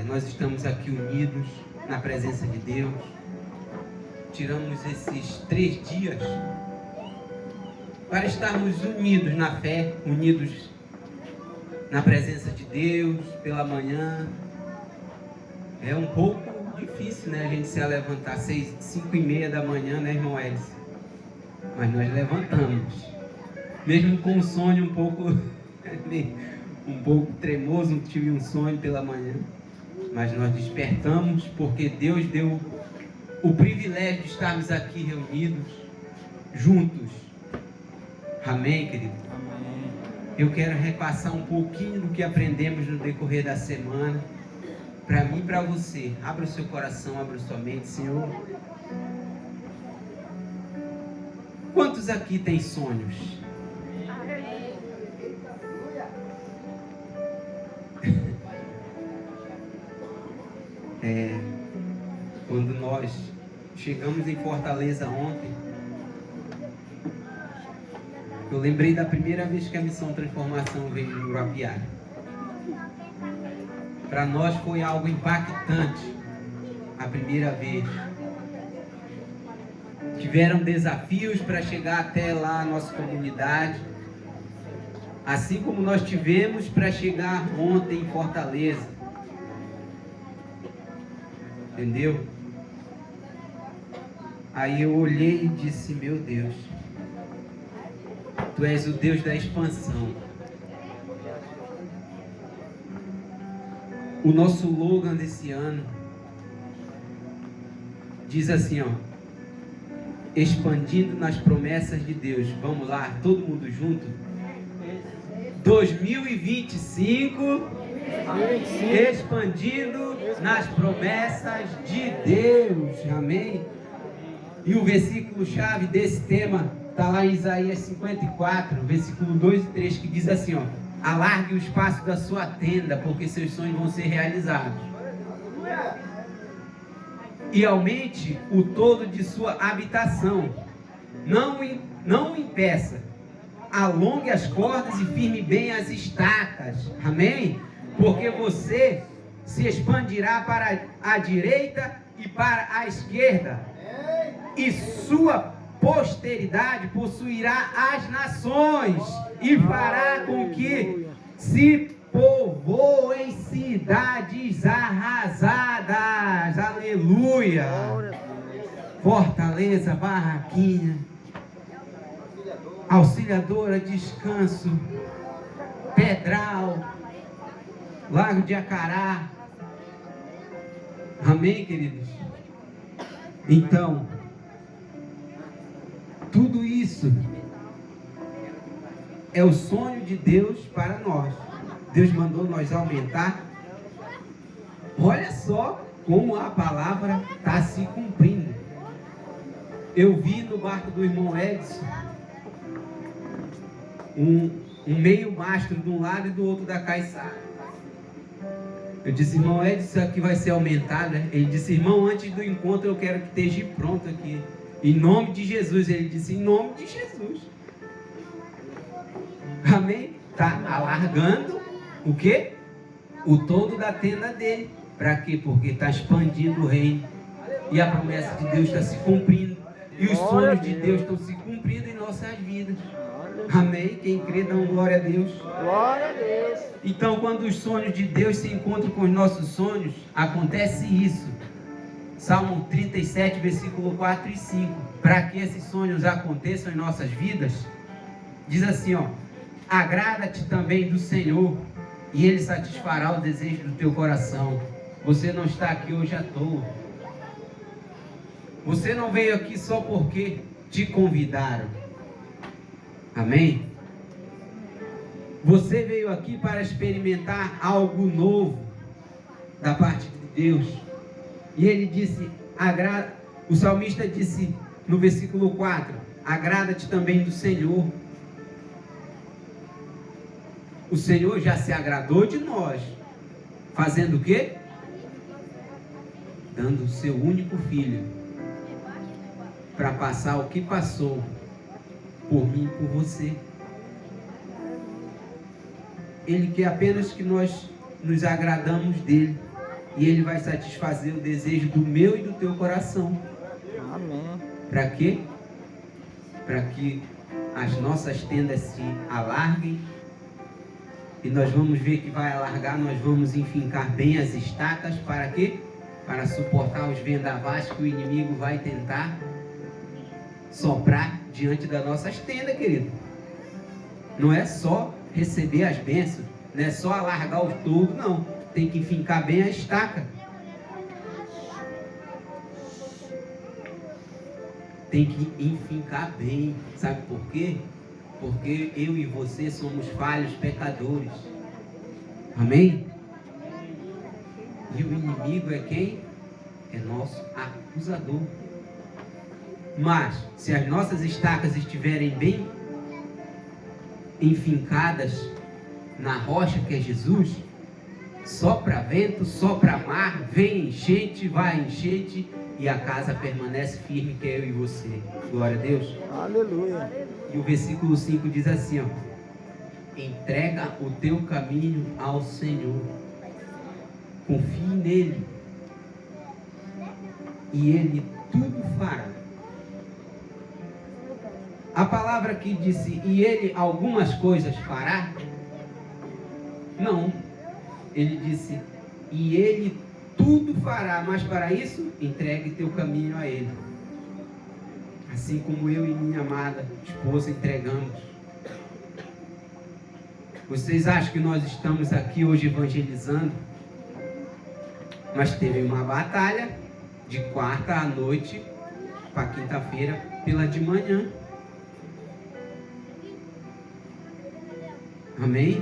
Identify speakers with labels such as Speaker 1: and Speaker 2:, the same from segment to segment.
Speaker 1: Nós estamos aqui unidos na presença de Deus. Tiramos esses 3 dias para estarmos unidos na fé, unidos na presença de Deus pela manhã. É um pouco difícil, né? A gente se levantar 5h30 da manhã, né, irmão Edson? Mas nós levantamos. Mesmo com um sonho um pouco tremoso, tive um sonho pela manhã. Mas nós despertamos porque Deus deu o privilégio de estarmos aqui reunidos, juntos. Amém, querido? Amém. Eu quero repassar um pouquinho do que aprendemos no decorrer da semana. Para mim e para você. Abra o seu coração, abra a sua mente, Senhor. Quantos aqui têm sonhos? Quando nós chegamos em Fortaleza ontem, eu lembrei da primeira vez que a Missão Transformação veio em Guarapiara. Para nós foi algo impactante a primeira vez. Tiveram desafios para chegar até lá a nossa comunidade, assim como nós tivemos para chegar ontem em Fortaleza. Entendeu? Aí eu olhei e disse: meu Deus, Tu és o Deus da expansão. O nosso slogan desse ano diz assim, ó: expandindo nas promessas de Deus. Vamos lá, todo mundo junto? 2025, expandindo nas promessas de Deus. Amém? E o versículo-chave desse tema está lá em Isaías 54, versículo 2 e 3, que diz assim, ó: alargue o espaço da sua tenda, porque seus sonhos vão ser realizados. E aumente o todo de sua habitação. Não impeça. Alongue as cordas e firme bem as estacas. Amém? Porque você se expandirá para a direita e para a esquerda. E sua posteridade possuirá as nações e fará com que se povoem cidades arrasadas. Aleluia! Fortaleza, Barraquinha, Auxiliadora, Descanso, Pedral, Lago de Acará. Amém, queridos? Então, tudo isso é o sonho de Deus para nós. Deus mandou nós aumentar. Olha só como a palavra está se cumprindo. Eu vi no barco do irmão Edson um meio mastro de um lado e do outro da caiçara. Eu disse: irmão Edson, isso aqui vai ser aumentado, né? Ele disse: irmão, antes do encontro eu quero que esteja pronto aqui. Em nome de Jesus. Ele disse: em nome de Jesus. Amém? Está alargando o quê? O todo da tenda dele. Para quê? Porque está expandindo o reino. E a promessa de Deus está se cumprindo. E os sonhos de Deus estão se cumprindo em nossas vidas. Amém? Quem crê, dá glória a Deus.
Speaker 2: Glória a Deus.
Speaker 1: Então, quando os sonhos de Deus se encontram com os nossos sonhos, acontece isso. Salmo 37, versículo 4 e 5. Para que esses sonhos aconteçam em nossas vidas, diz assim, ó: agrada-te também do Senhor, e Ele satisfará o desejo do teu coração. Você não está aqui hoje à toa. Você não veio aqui só porque te convidaram. Amém? Você veio aqui para experimentar algo novo da parte de Deus. E ele disse, o salmista disse no versículo 4, agrada-te também do Senhor. O Senhor já se agradou de nós. Fazendo o quê? Dando o seu único filho para passar o que passou por mim e por você. Ele quer apenas que nós nos agradamos dele. E Ele vai satisfazer o desejo do meu e do teu coração.
Speaker 2: Amém.
Speaker 1: Para quê? Para que as nossas tendas se alarguem. E nós vamos ver que vai alargar, nós vamos enfincar bem as estacas. Para quê? Para suportar os vendavais que o inimigo vai tentar soprar diante das nossas tendas, querido. Não é só receber as bênçãos, não é só alargar o todo, não. Tem que fincar bem a estaca. Tem que enfincar bem. Sabe por quê? Porque eu e você somos falhos pecadores. Amém? E o inimigo é quem? É nosso acusador. Mas, se as nossas estacas estiverem bem enfincadas na rocha que é Jesus, sopra vento, sopra mar, vem enchente, vai enchente, e a casa permanece firme, que é eu e você. Glória a Deus.
Speaker 2: Aleluia.
Speaker 1: E o versículo 5 diz assim, ó: entrega o teu caminho ao Senhor, confie nele, e ele tudo fará. A palavra que disse, e ele algumas coisas fará? Não. Ele disse, e ele tudo fará, mas para isso, entregue teu caminho a ele. Assim como eu e minha amada esposa entregamos. Vocês acham que nós estamos aqui hoje evangelizando? Mas teve uma batalha de quarta à noite para quinta-feira pela de manhã. Amém?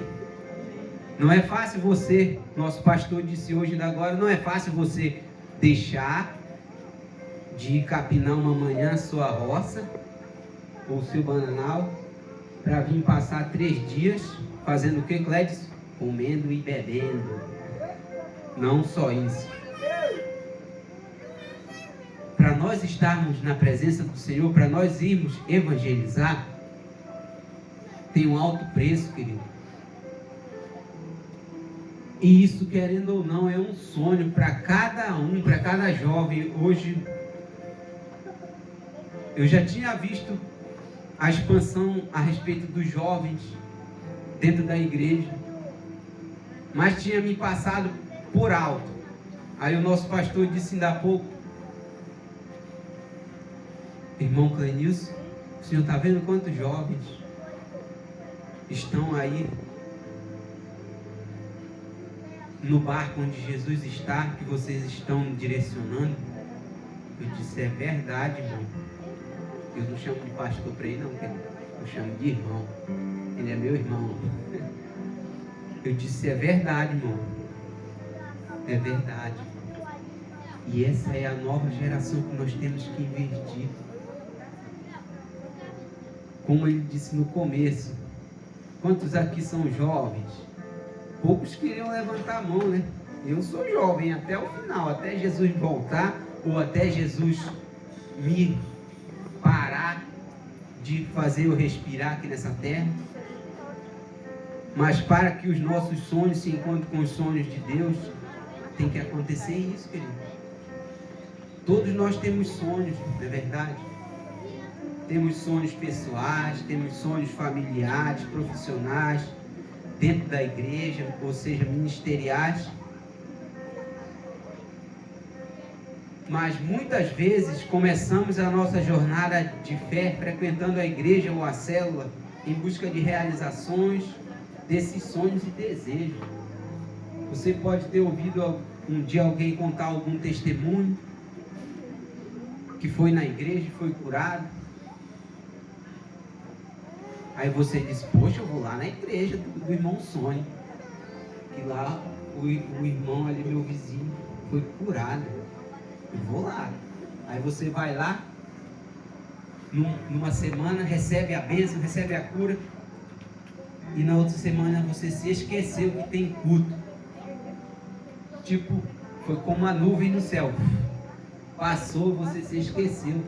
Speaker 1: Não é fácil você, nosso pastor disse hoje ainda agora, não é fácil você deixar de capinar uma manhã a sua roça ou seu bananal para vir passar 3 dias fazendo o que, Clédis? Comendo e bebendo. Não só isso. Para nós estarmos na presença do Senhor, para nós irmos evangelizar, tem um alto preço, querido. E isso, querendo ou não, é um sonho para cada um, para cada jovem. Hoje, eu já tinha visto a expansão a respeito dos jovens dentro da igreja, mas tinha me passado por alto. Aí o nosso pastor disse ainda há pouco: irmão Clenilson, o senhor está vendo quantos jovens estão aí no barco onde Jesus está, que vocês estão direcionando? Eu disse, é verdade, irmão. Eu não chamo de pastor para ele, não, eu chamo de irmão. Ele é meu irmão. Eu disse, é verdade, irmão. É verdade. E essa é a nova geração que nós temos que investir. Como ele disse no começo, quantos aqui são jovens? Poucos queriam levantar a mão, né? Eu sou jovem até o final, até Jesus voltar, ou até Jesus me parar de fazer eu respirar aqui nessa terra. Mas para que os nossos sonhos se encontrem com os sonhos de Deus, tem que acontecer isso, querido. Todos nós temos sonhos, não é verdade? Temos sonhos pessoais, temos sonhos familiares, profissionais, dentro da igreja, ou seja, ministeriais. Mas muitas vezes começamos a nossa jornada de fé frequentando a igreja ou a célula em busca de realizações desses sonhos e desejos. Você pode ter ouvido um dia alguém contar algum testemunho que foi na igreja e foi curado. Aí você diz, poxa, eu vou lá na igreja do irmão Sonho, que lá o irmão ali, meu vizinho, foi curado. Eu vou lá. Aí você vai lá, numa semana, recebe a bênção, recebe a cura, e na outra semana você se esqueceu que tem culto. Tipo, foi como uma nuvem no céu. Passou, você se esqueceu.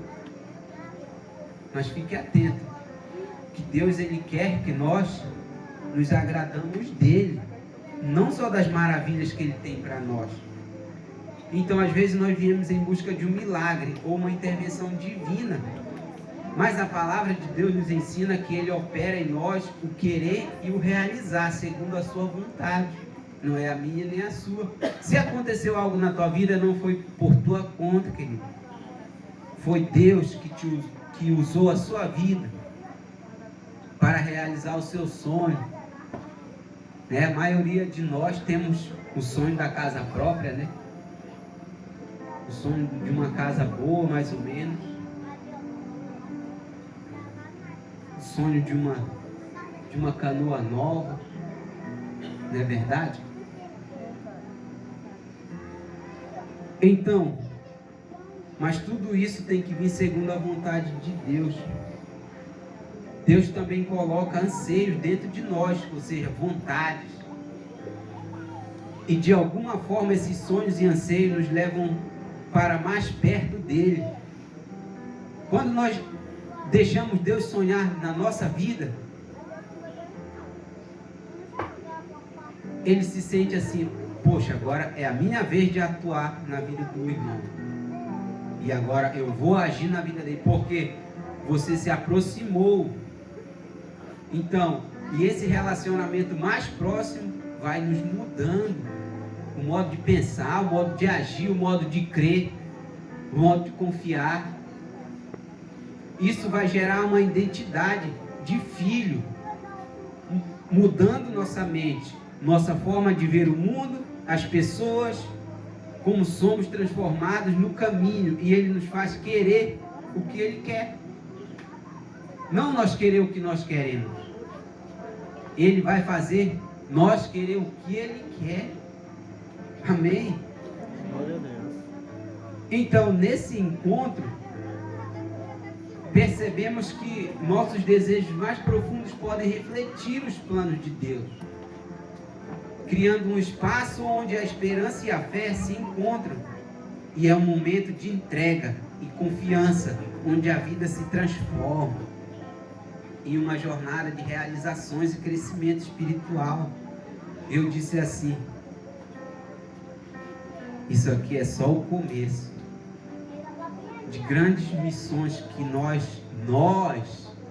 Speaker 1: Mas fique atento, que Deus, Ele quer que nós nos agradamos dEle, não só das maravilhas que Ele tem para nós, Então, às vezes, nós viemos em busca de um milagre ou uma intervenção divina. Mas a palavra de Deus nos ensina que Ele opera em nós o querer e o realizar, segundo a sua vontade. Não é a minha nem a sua. Se aconteceu algo na tua vida, não foi por tua conta, querido. Foi Deus que usou a sua vida para realizar o seu sonho. Né? A maioria de nós temos o sonho da casa própria, né? O sonho de uma casa boa, mais ou menos. O sonho de uma canoa nova. Não é verdade? Então, mas tudo isso tem que vir segundo a vontade de Deus. Deus também coloca anseios dentro de nós, ou seja, vontades. E de alguma forma esses sonhos e anseios nos levam para mais perto dele. Quando nós deixamos Deus sonhar na nossa vida, ele se sente assim: poxa, agora é a minha vez de atuar na vida do irmão. E agora eu vou agir na vida dele, porque você se aproximou. Então, e esse relacionamento mais próximo vai nos mudando. O modo de pensar, o modo de agir, o modo de crer, o modo de confiar. Isso vai gerar uma identidade de filho, mudando nossa mente, nossa forma de ver o mundo, as pessoas, como somos transformados no caminho, e Ele nos faz querer o que Ele quer. Não nós querer o que nós queremos. Ele vai fazer nós querer o que Ele quer. Amém?
Speaker 2: Glória a Deus.
Speaker 1: Então, nesse encontro, percebemos que nossos desejos mais profundos podem refletir os planos de Deus, criando um espaço onde a esperança e a fé se encontram. E é um momento de entrega e confiança, onde a vida se transforma em uma jornada de realizações e crescimento espiritual. Eu disse assim: isso aqui é só o começo de grandes missões que nós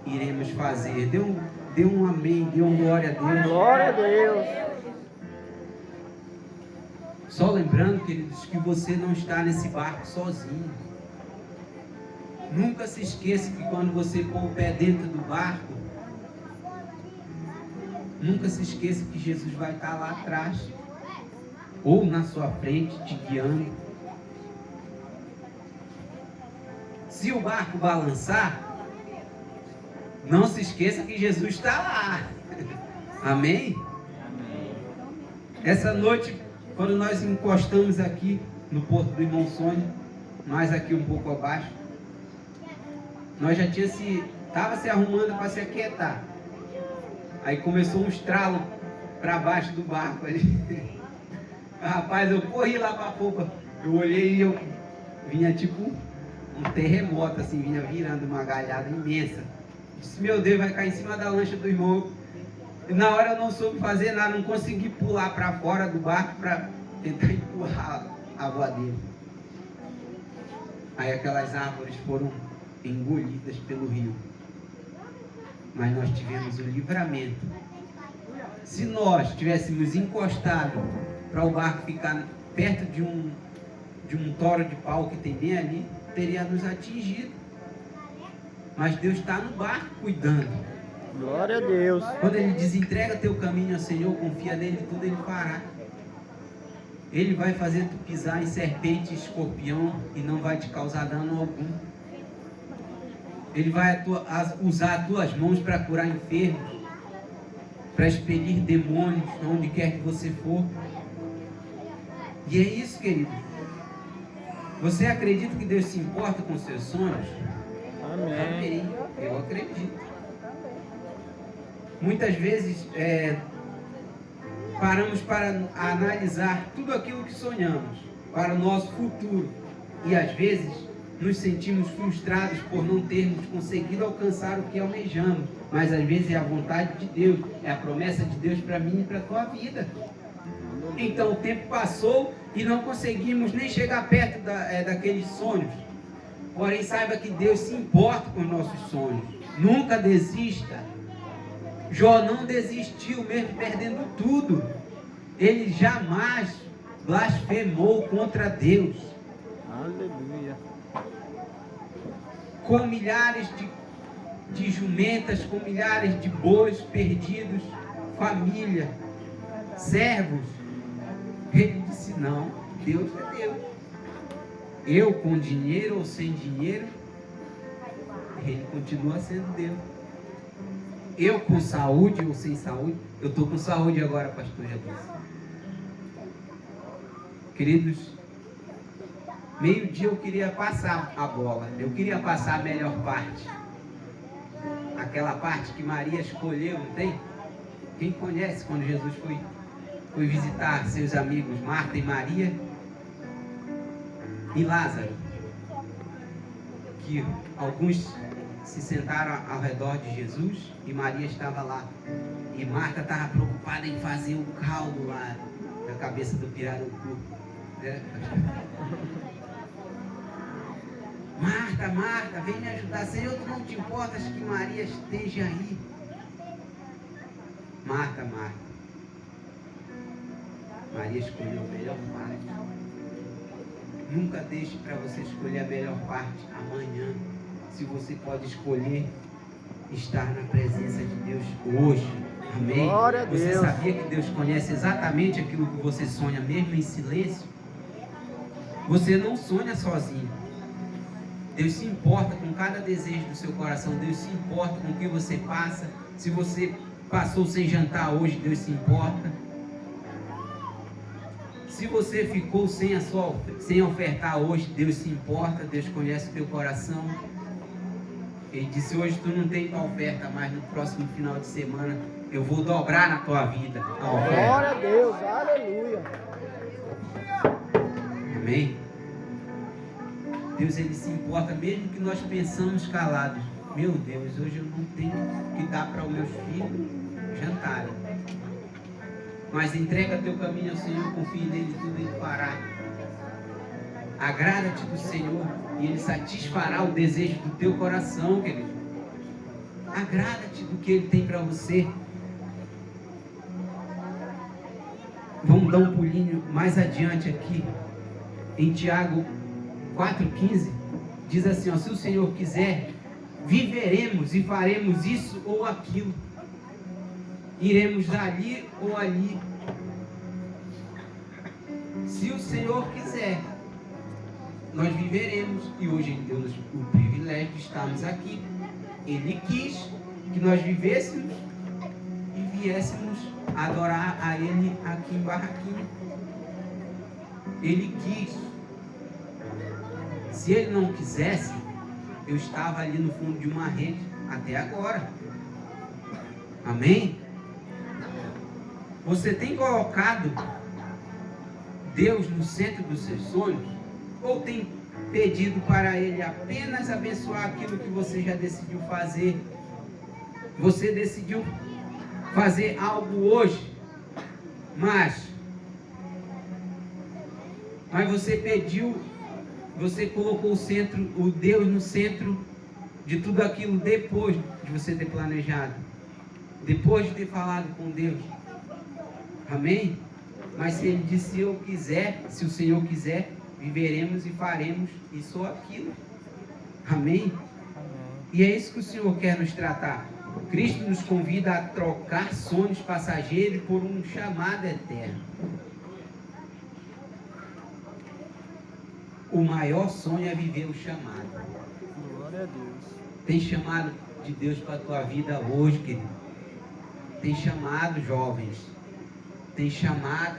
Speaker 1: iremos fazer. Dê um amém, dê um glória a Deus.
Speaker 2: Glória a Deus.
Speaker 1: Só lembrando, queridos, que você não está nesse barco sozinho. Nunca se esqueça que quando você pôr o pé dentro do barco, nunca se esqueça que Jesus vai estar lá atrás, ou na sua frente, te guiando. Se o barco balançar, não se esqueça que Jesus está lá. Amém? Essa noite, quando nós encostamos aqui no Porto do Irmão Sônia, mais aqui um pouco abaixo, nós já estava se arrumando para se aquietar. Aí começou um estralo para baixo do barco ali. Rapaz, eu corri lá para a popa. Eu olhei e eu vinha tipo um terremoto, assim, vinha virando uma galhada imensa. Disse: meu Deus, vai cair em cima da lancha do irmão. E na hora eu não soube fazer nada, não consegui pular para fora do barco para tentar empurrar a voadeira. Aí aquelas árvores foram engolidas pelo rio. Mas nós tivemos o livramento. Se nós tivéssemos encostado para o barco ficar perto de um toro de pau que tem bem ali, teria nos atingido. Mas Deus está no barco cuidando.
Speaker 2: Glória a Deus.
Speaker 1: Quando Ele diz: entrega teu caminho ao Senhor, confia nele, tudo Ele fará. Ele vai fazer tu pisar em serpente e escorpião e não vai te causar dano algum. Ele vai usar as tuas mãos para curar enfermos, para expelir demônios onde quer que você for. E é isso, querido. Você acredita que Deus se importa com seus sonhos?
Speaker 2: Amém.
Speaker 1: Amém. Eu acredito. Muitas vezes paramos para analisar tudo aquilo que sonhamos para o nosso futuro. E às vezes nos sentimos frustrados por não termos conseguido alcançar o que almejamos. Mas às vezes é a vontade de Deus, é a promessa de Deus para mim e para a tua vida. Então o tempo passou e não conseguimos nem chegar perto daqueles sonhos. Porém, saiba que Deus se importa com os nossos sonhos. Nunca desista. Jó não desistiu, mesmo perdendo tudo. Ele jamais blasfemou contra Deus.
Speaker 2: Aleluia.
Speaker 1: Com milhares de jumentas, com milhares de bois perdidos, família, servos. Ele disse: não, Deus é Deus. Eu com dinheiro ou sem dinheiro, Ele continua sendo Deus. Eu com saúde ou sem saúde, eu estou com saúde agora, pastor Jesus. Queridos, meio-dia eu queria passar a bola, eu queria passar a melhor parte. Aquela parte que Maria escolheu, não tem? Quem conhece quando Jesus foi visitar seus amigos Marta e Maria e Lázaro? Que alguns se sentaram ao redor de Jesus e Maria estava lá. E Marta estava preocupada em fazer o caldo lá na cabeça do pirarucu. Marta, Marta, vem me ajudar. Senhor, tu não te importas que Maria esteja aí? Marta, Marta. Maria escolheu a melhor parte. Nunca deixe para você escolher a melhor parte amanhã. Se você pode escolher estar na presença de Deus hoje. Amém?
Speaker 2: Glória a Deus.
Speaker 1: Você sabia que Deus conhece exatamente aquilo que você sonha, mesmo em silêncio? Você não sonha sozinho. Deus se importa com cada desejo do seu coração. Deus se importa com o que você passa. Se você passou sem jantar hoje, Deus se importa. Se você ficou sem ofertar hoje, Deus se importa. Deus conhece o teu coração. Ele disse: hoje tu não tem tua oferta, mas no próximo final de semana eu vou dobrar na tua vida a oferta.
Speaker 2: Glória a Deus, aleluia.
Speaker 1: Amém? Deus, Ele se importa, mesmo que nós pensamos calados. Meu Deus, hoje eu não tenho que dar para os meus filhos jantarem. Mas entrega teu caminho ao Senhor, confia nele, tudo Ele fará. Agrada-te do Senhor e Ele satisfará o desejo do teu coração, querido. Agrada-te do que Ele tem para você. Vamos dar um pulinho mais adiante aqui. Em Tiago 4,15 diz assim, ó: se o Senhor quiser, viveremos e faremos isso ou aquilo. Iremos ali ou ali. Se o Senhor quiser, nós viveremos. E hoje Ele deu-nos o privilégio de estarmos aqui. Ele quis que nós vivêssemos e viéssemos adorar a Ele aqui em Barraquinha. Ele quis. Se Ele não quisesse, eu estava ali no fundo de uma rede até agora. Amém? Você tem colocado Deus no centro dos seus sonhos? Ou tem pedido para Ele apenas abençoar aquilo que você já decidiu fazer? Você decidiu fazer algo hoje, mas você pediu, você colocou o Deus no centro de tudo aquilo depois de você ter planejado, depois de ter falado com Deus. Amém? Mas se Ele disse: se eu quiser, se o Senhor quiser, viveremos e faremos isso ou aquilo. Amém? E é isso que o Senhor quer nos tratar. Cristo nos convida a trocar sonhos passageiros por um chamado eterno. O maior sonho é viver o chamado.
Speaker 2: Glória a Deus.
Speaker 1: Tem chamado de Deus para a tua vida hoje, querido. Tem chamado, jovens. Tem chamado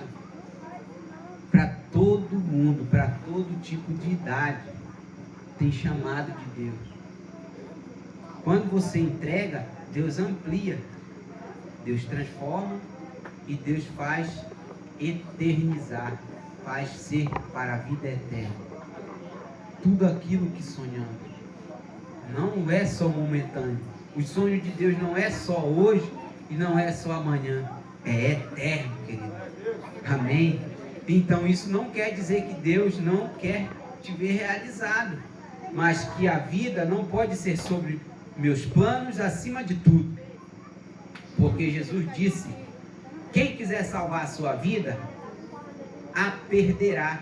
Speaker 1: para todo mundo, para todo tipo de idade. Tem chamado de Deus. Quando você entrega, Deus amplia, Deus transforma e Deus faz eternizar, faz ser para a vida eterna. Tudo aquilo que sonhamos não é só momentâneo. O sonho de Deus não é só hoje e não é só amanhã. É eterno, querido. Amém? Então isso não quer dizer que Deus não quer te ver realizado, mas que a vida não pode ser sobre meus planos acima de tudo. Porque Jesus disse: quem quiser salvar a sua vida, a perderá.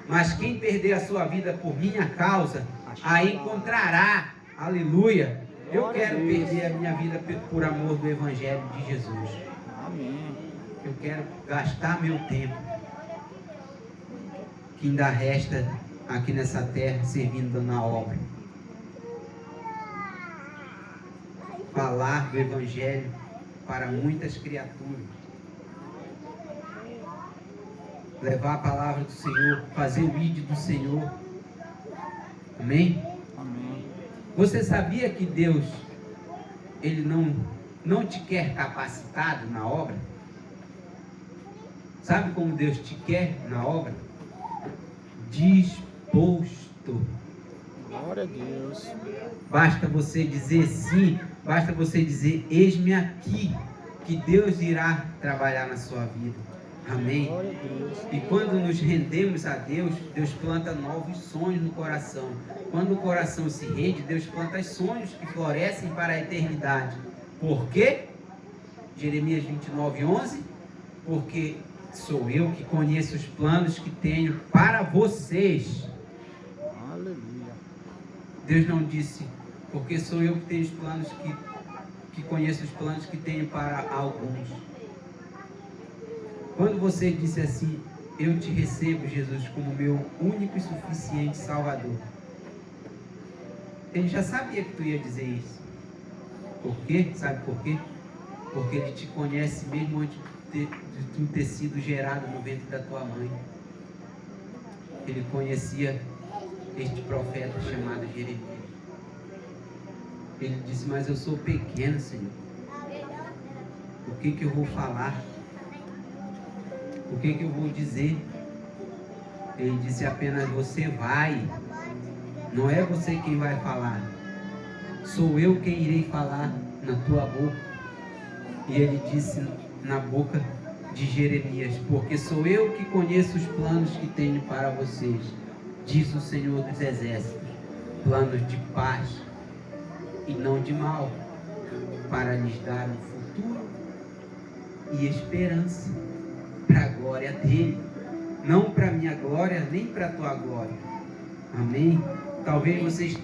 Speaker 1: Mas quem perder a sua vida por minha causa, a encontrará. Aleluia! Eu quero perder a minha vida por amor do Evangelho de Jesus.
Speaker 2: Amém.
Speaker 1: Eu quero gastar meu tempo, que ainda resta aqui nessa terra, servindo na obra. Falar do Evangelho para muitas criaturas. Levar a palavra do Senhor, fazer o ídolo do Senhor. Amém?
Speaker 2: Amém.
Speaker 1: Você sabia que Deus, Ele não te quer capacitado na obra? Sabe como Deus te quer na obra? Disposto.
Speaker 2: Glória a Deus.
Speaker 1: Basta você dizer sim, basta você dizer: eis-me aqui, que Deus irá trabalhar na sua vida. Amém?
Speaker 2: Glória a Deus.
Speaker 1: E quando nos rendemos a Deus, Deus planta novos sonhos no coração. Quando o coração se rende, Deus planta sonhos que florescem para a eternidade. Por quê? Jeremias 29:11. Porque sou eu que conheço os planos que tenho para vocês.
Speaker 2: Aleluia.
Speaker 1: Deus não disse: porque sou eu que tenho os planos que conheço os planos que tenho para alguns. Quando você disse assim: eu te recebo, Jesus, como meu único e suficiente Salvador, Ele já sabia que tu ia dizer isso. Por quê? Sabe por quê? Porque Ele te conhece mesmo antes de tu ter sido gerado no ventre da tua mãe. Ele conhecia este profeta chamado Jeremias. Ele disse: mas eu sou pequeno, Senhor. O que eu vou falar? O que eu vou dizer? Ele disse: apenas você vai. Não é você quem vai falar. Sou eu quem irei falar na tua boca. E ele disse na boca de Jeremias: porque sou eu que conheço os planos que tenho para vocês, diz o Senhor dos Exércitos, planos de paz e não de mal, para lhes dar um futuro e esperança, para a glória dele, não para a minha glória, nem para a tua glória. Amém? Talvez vocês